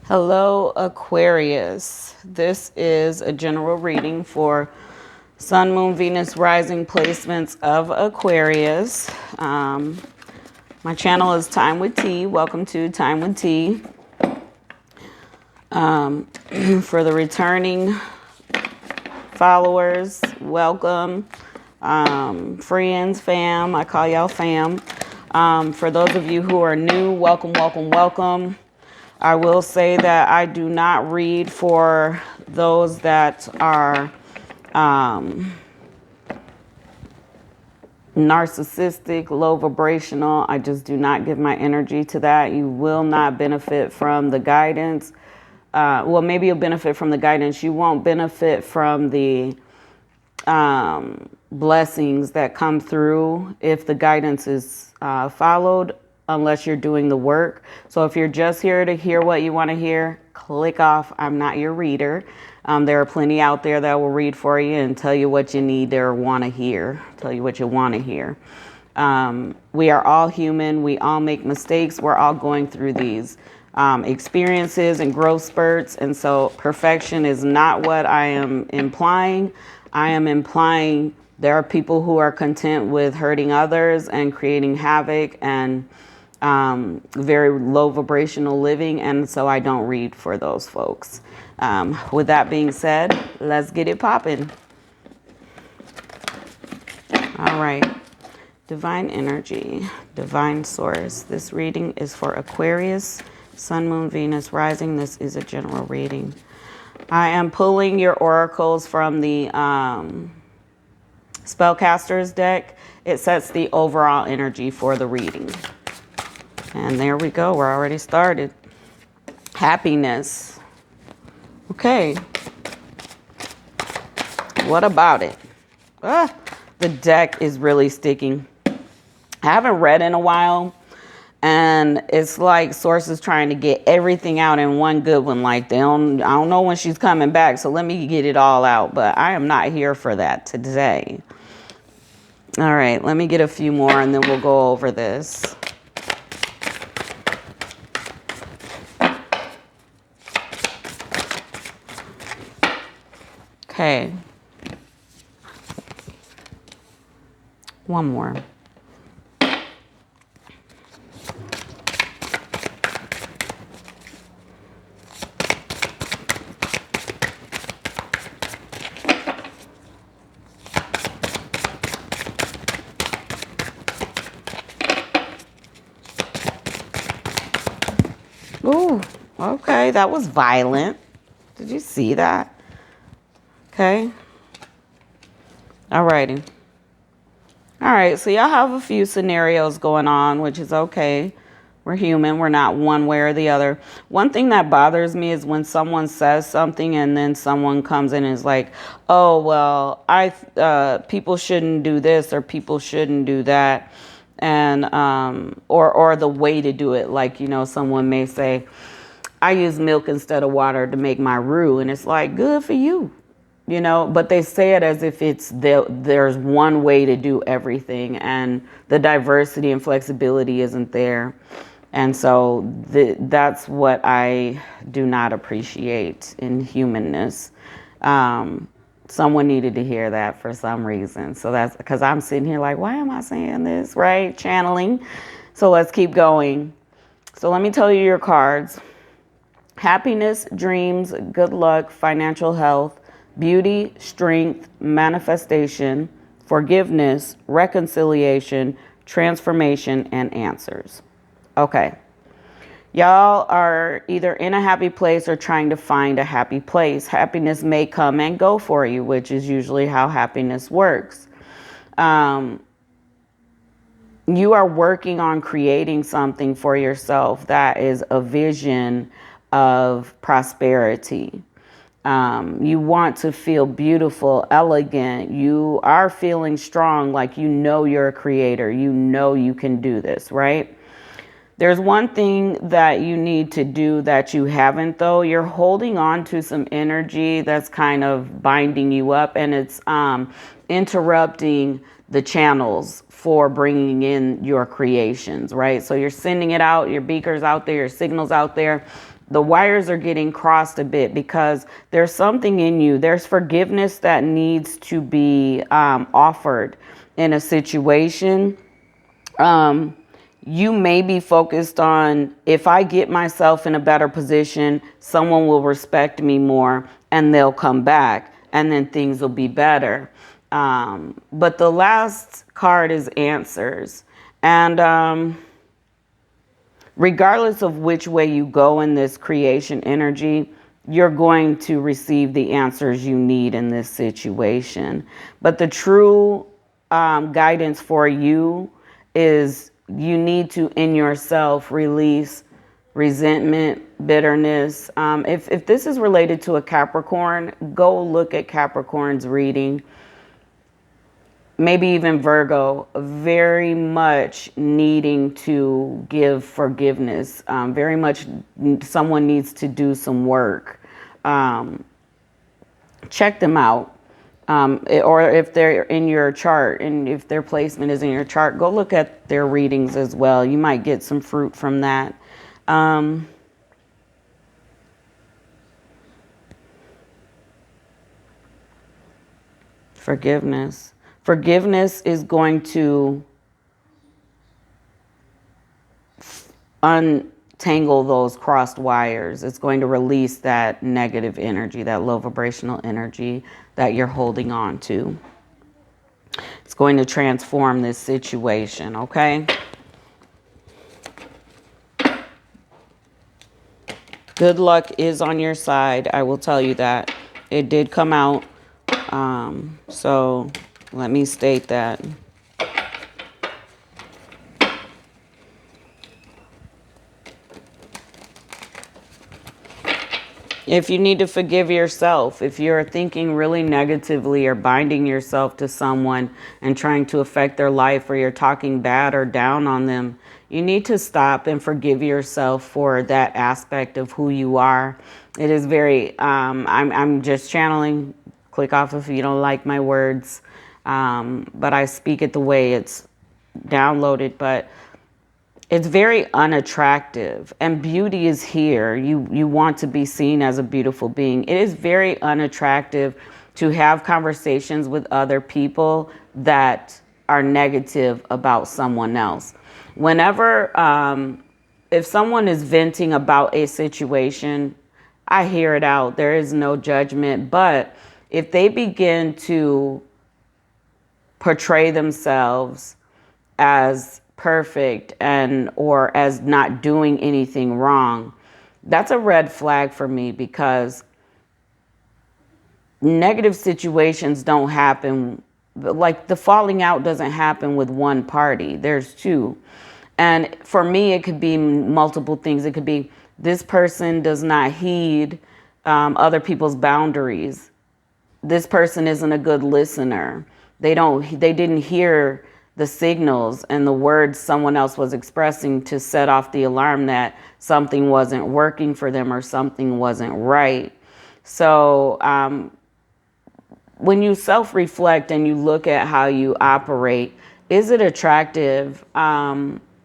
Hello, Aquarius. This is a general reading for Sun, Moon, Venus, Rising placements of Aquarius. My channel is Time Wit T. Welcome to Time Wit T. For the returning followers, welcome. Friends, fam, I call y'all fam. For those of you who are new, welcome, welcome, welcome. I will say that I do not read for those that are narcissistic, low vibrational. I just do not give my energy to that. You will not benefit from the guidance. Well, maybe you'll benefit from the guidance. You won't benefit from the blessings that come through if the guidance is followed, unless you're doing the work. So if you're just here to hear what you want to hear, click off. I'm not your reader. There are plenty out there that will read for you and tell you what you need or want to hear, tell you what you want to hear. We are all human. We all make mistakes. We're all going through these experiences and growth spurts. And so perfection is not what I am implying. I am implying there are people who are content with hurting others and creating havoc and very low vibrational living. And so I don't read for those folks. With that being said, let's get it popping. All right. Divine energy, divine source. This reading is for Aquarius, Sun, Moon, Venus, Rising. This is a general reading. I am pulling your oracles from the Spellcaster's deck. It sets the overall energy for the reading. And there we go. We're already started. Happiness. Okay. What about it? The deck is really sticking. I haven't read in a while. And it's like sources trying to get everything out in one good one. Like I don't know when she's coming back, so let me get it all out. But I am not here for that today. All right, let me get a few more and then we'll go over this. Okay. One more. Ooh, okay, that was violent. Did you see that? Okay. Alrighty. All right, so y'all have a few scenarios going on, which is okay. We're human. We're not one way or the other. One thing that bothers me is when someone says something and then someone comes in and is like, oh, well, people shouldn't do this or people shouldn't do that. And or the way to do it. Like, you know, someone may say, I use milk instead of water to make my roux. And it's like, good for you, you know, but they say it as if there's one way to do everything. And the diversity and flexibility isn't there. And so that's what I do not appreciate in humanness. Someone needed to hear that for some reason. So that's because I'm sitting here like, why am I saying this? Right? Channeling. So let's keep going. So let me tell you your cards. Happiness, dreams, good luck, financial health, beauty, strength, manifestation, forgiveness, reconciliation, transformation, and answers. Okay. Y'all are either in a happy place or trying to find a happy place. Happiness may come and go for you, which is usually how happiness works. You are working on creating something for yourself that is a vision of prosperity. You want to feel beautiful, elegant. You are feeling strong, like you know you're a creator. You know you can do this, right? There's one thing that you need to do that you haven't, though. You're holding on to some energy that's kind of binding you up, and it's interrupting the channels for bringing in your creations, right? So you're sending it out, your beakers out there, your signals out there, the wires are getting crossed a bit because there's something in you. There's forgiveness that needs to be offered in a situation. You may be focused on, if I get myself in a better position, someone will respect me more and they'll come back and then things will be better. But the last card is answers. And regardless of which way you go in this creation energy, you're going to receive the answers you need in this situation. But the true guidance for you is you need to, in yourself, release resentment, bitterness. If this is related to a Capricorn, go look at Capricorn's reading. Maybe even Virgo, very much needing to give forgiveness. Very much someone needs to do some work. Check them out. Or if they're in your chart and if their placement is in your chart, go look at their readings as well. You might get some fruit from that. Forgiveness. Forgiveness is going to untangle those crossed wires. It's going to release that negative energy, that low vibrational energy that you're holding on to. It's going to transform this situation, okay? Good luck is on your side. I will tell you that. It did come out. So let me state that. If you need to forgive yourself, if you're thinking really negatively or binding yourself to someone and trying to affect their life, or you're talking bad or down on them, you need to stop and forgive yourself for that aspect of who you are. It is very, I'm just channeling. Click off if you don't like my words. But I speak it the way it's downloaded. But it's very unattractive. And beauty is here. You want to be seen as a beautiful being. It is very unattractive to have conversations with other people that are negative about someone else. Whenever, if someone is venting about a situation, I hear it out. There is no judgment. But if they begin to portray themselves as perfect or as not doing anything wrong, that's a red flag for me, because negative situations don't happen. Like, the falling out doesn't happen with one party. There's two. And for me, it could be multiple things. It could be this person does not heed other people's boundaries. This person isn't a good listener. They didn't hear the signals and the words someone else was expressing to set off the alarm that something wasn't working for them or something wasn't right. So when you self-reflect and you look at how you operate, is it attractive?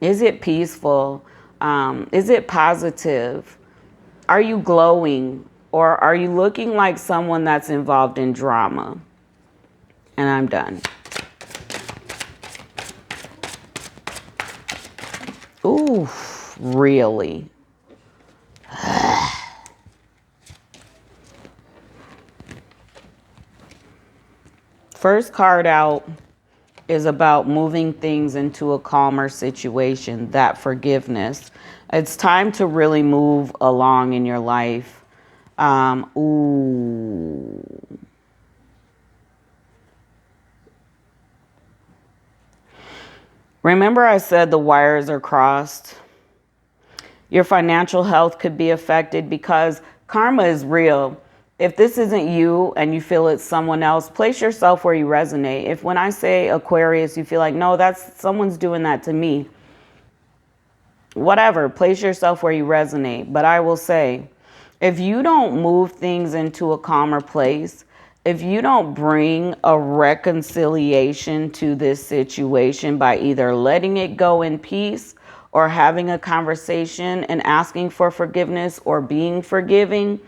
Is it peaceful? Is it positive? Are you glowing? Or are you looking like someone that's involved in drama? And I'm done. Ooh, really? First card out is about moving things into a calmer situation, that forgiveness. It's time to really move along in your life. Remember I said the wires are crossed? Your financial health could be affected because karma is real. If this isn't you and you feel it's someone else, place yourself where you resonate. If when I say Aquarius, you feel like, no, that's someone's doing that to me, whatever, place yourself where you resonate. But I will say, if you don't move things into a calmer place, if you don't bring a reconciliation to this situation by either letting it go in peace or having a conversation and asking for forgiveness or being forgiving,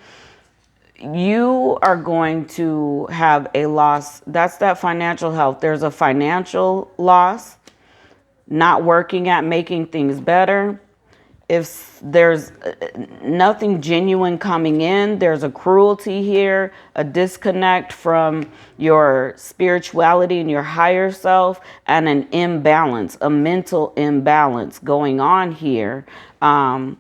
you are going to have a loss. That's that financial health. There's a financial loss, not working at making things better. If there's nothing genuine coming in, there's a cruelty here, a disconnect from your spirituality and your higher self, and an imbalance, a mental imbalance going on here. And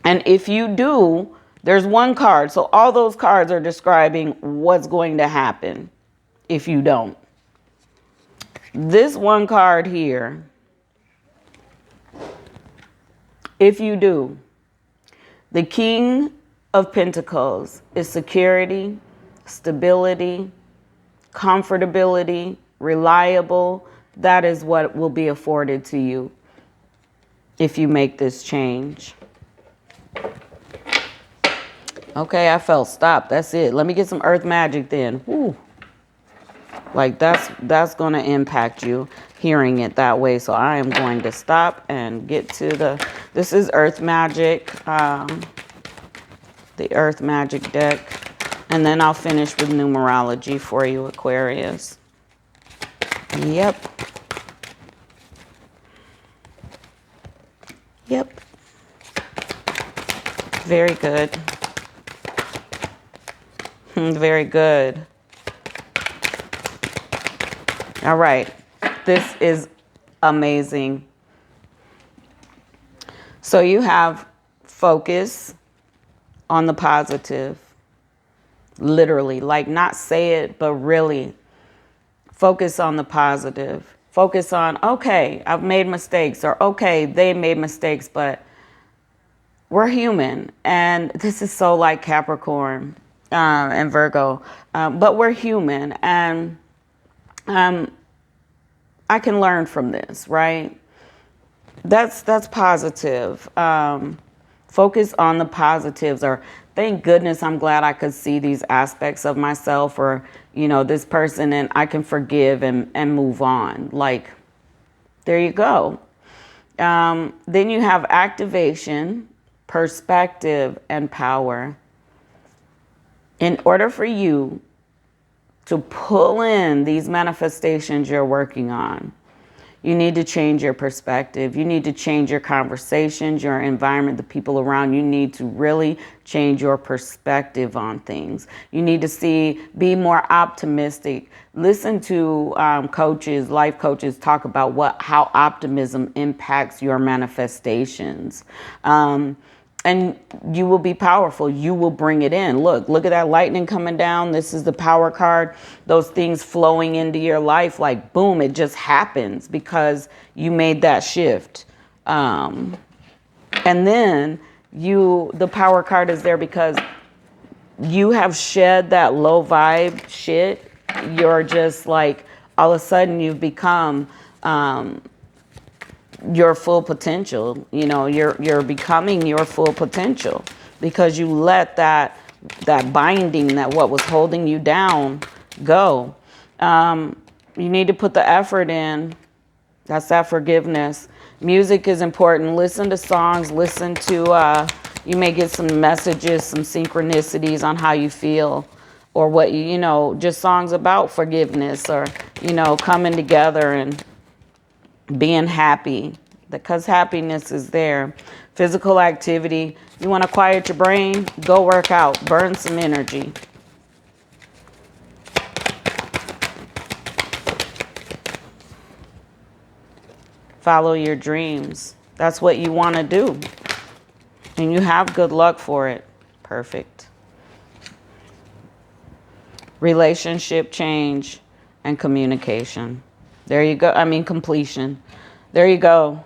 if you do, there's one card. So all those cards are describing what's going to happen if you don't. This one card here, if you do, the King of Pentacles is security, stability, comfortability, reliable. That is what will be afforded to you if you make this change. Okay, I felt stop. That's it. Let me get some earth magic then. Woo. Like that's going to impact you hearing it that way. So I am going to stop and get to this is earth magic, the earth magic deck. And then I'll finish with numerology for you, Aquarius. Yep. Yep. Very good. Very good. All right. This is amazing. So you have focus on the positive. Literally, like not say it, but really focus on the positive. Focus on, okay, I've made mistakes, or okay, they made mistakes, but we're human. And this is so like Capricorn and Virgo, but we're human, and I can learn from this, right? That's positive. Focus on the positives, or thank goodness I'm glad I could see these aspects of myself, or, you know, this person, and I can forgive and move on. Like, there you go. Then you have activation, perspective, and power. In order for you to pull in these manifestations you're working on, you need to change your perspective. You need to change your conversations, your environment, the people around. You need to really change your perspective on things. You need to be more optimistic. Listen to coaches, life coaches talk about how optimism impacts your manifestations. And you will be powerful. You will bring it in. Look at that lightning coming down. This is the power card. Those things flowing into your life, like boom, it just happens because you made that shift. And then the power card is there because you have shed that low vibe shit. You're just like, all of a sudden you've become, your full potential. You know, you're becoming your full potential because you let that binding, that what was holding you down, go. You need to put the effort in. That's that forgiveness. Music is important. Listen to songs. Listen to, you may get some messages, some synchronicities on how you feel, or what you know, just songs about forgiveness, or, you know, coming together and being happy, because happiness is there. Physical activity. You want to quiet your brain? Go work out. Burn some energy. Follow your dreams. That's what you want to do. And you have good luck for it. Perfect. Relationship change and communication. There you go. I mean, completion. There you go.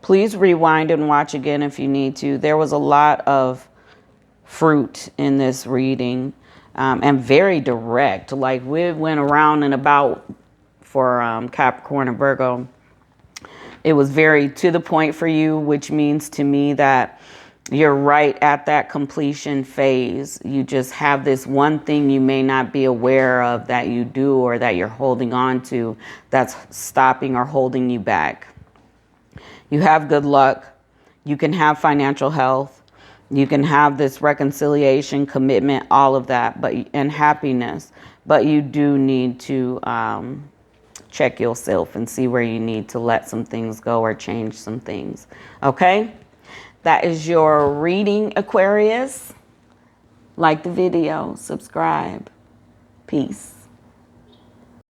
Please rewind and watch again if you need to. There was a lot of fruit in this reading, and very direct. Like, we went around and about for Capricorn and Virgo. It was very to the point for you, which means to me that you're right at that completion phase. You just have this one thing you may not be aware of that you do, or that you're holding on to, that's stopping or holding you back. You have good luck. You can have financial health. You can have this reconciliation, commitment, all of that, and happiness. But you do need to check yourself and see where you need to let some things go or change some things. Okay? That is your reading, Aquarius. Like the video, subscribe. Peace.